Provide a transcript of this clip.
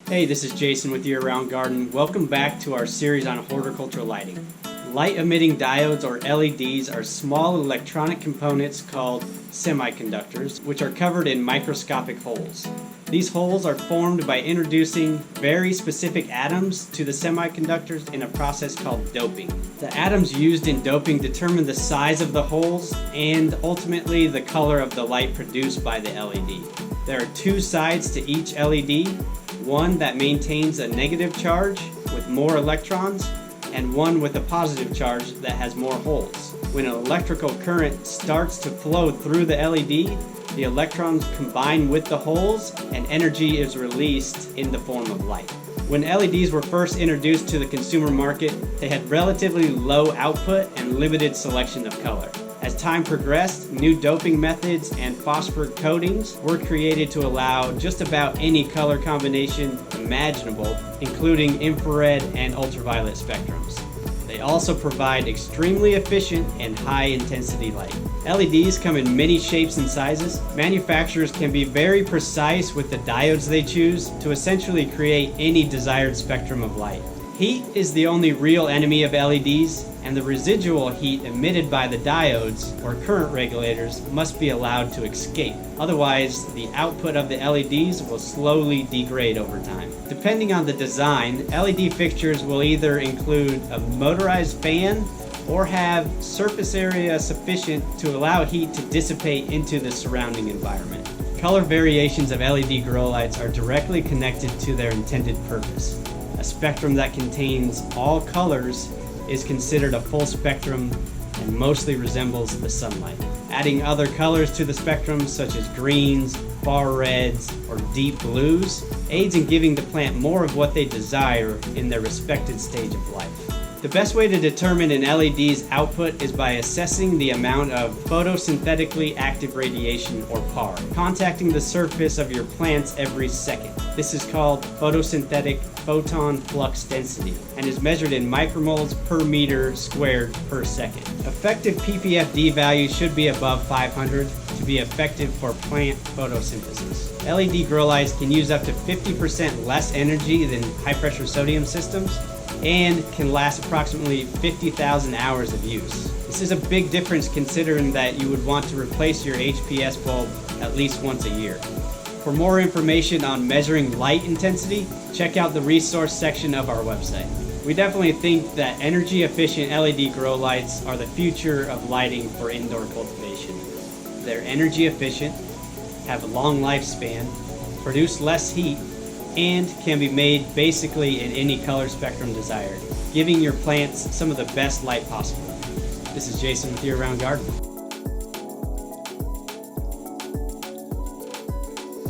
Hey, this is Jason with Year Round Garden. Welcome back to our series on horticultural lighting. Light-emitting diodes, or LEDs, are small electronic components called semiconductors, which are covered in microscopic holes. These holes are formed by introducing very specific atoms to the semiconductors in a process called doping. The atoms used in doping determine the size of the holes and ultimately the color of the light produced by the LED. There are two sides to each LED, one that maintains a negative charge with more electrons, and one with a positive charge that has more holes. When an electrical current starts to flow through the LED, the electrons combine with the holes and energy is released in the form of light. When LEDs were first introduced to the consumer market, they had relatively low output and limited selection of color. As time progressed, new doping methods and phosphor coatings were created to allow just about any color combination imaginable, including infrared and ultraviolet spectrums. They also provide extremely efficient and high-intensity light. LEDs come in many shapes and sizes. Manufacturers can be very precise with the diodes they choose to essentially create any desired spectrum of light. Heat is the only real enemy of LEDs, and the residual heat emitted by the diodes, or current regulators, must be allowed to escape. Otherwise, the output of the LEDs will slowly degrade over time. Depending on the design, LED fixtures will either include a motorized fan or have surface area sufficient to allow heat to dissipate into the surrounding environment. Color variations of LED grow lights are directly connected to their intended purpose. A spectrum that contains all colors is considered a full spectrum and mostly resembles the sunlight. Adding other colors to the spectrum, such as greens, far reds, or deep blues, aids in giving the plant more of what they desire in their respected stage of life. The best way to determine an LED's output is by assessing the amount of photosynthetically active radiation, or PAR, contacting the surface of your plants every second. This is called photosynthetic photon flux density and is measured in micromoles per meter squared per second. Effective PPFD values should be above 500 to be effective for plant photosynthesis. LED grow lights can use up to 50% less energy than high-pressure sodium systems and can last approximately 50,000 hours of use. This is a big difference considering that you would want to replace your HPS bulb at least once a year. For more information on measuring light intensity, check out the resource section of our website. We definitely think that energy-efficient LED grow lights are the future of lighting for indoor cultivation. They're energy efficient, have a long lifespan, produce less heat, and can be made basically in any color spectrum desired, giving your plants some of the best light possible. This is Jason with Year Round Garden.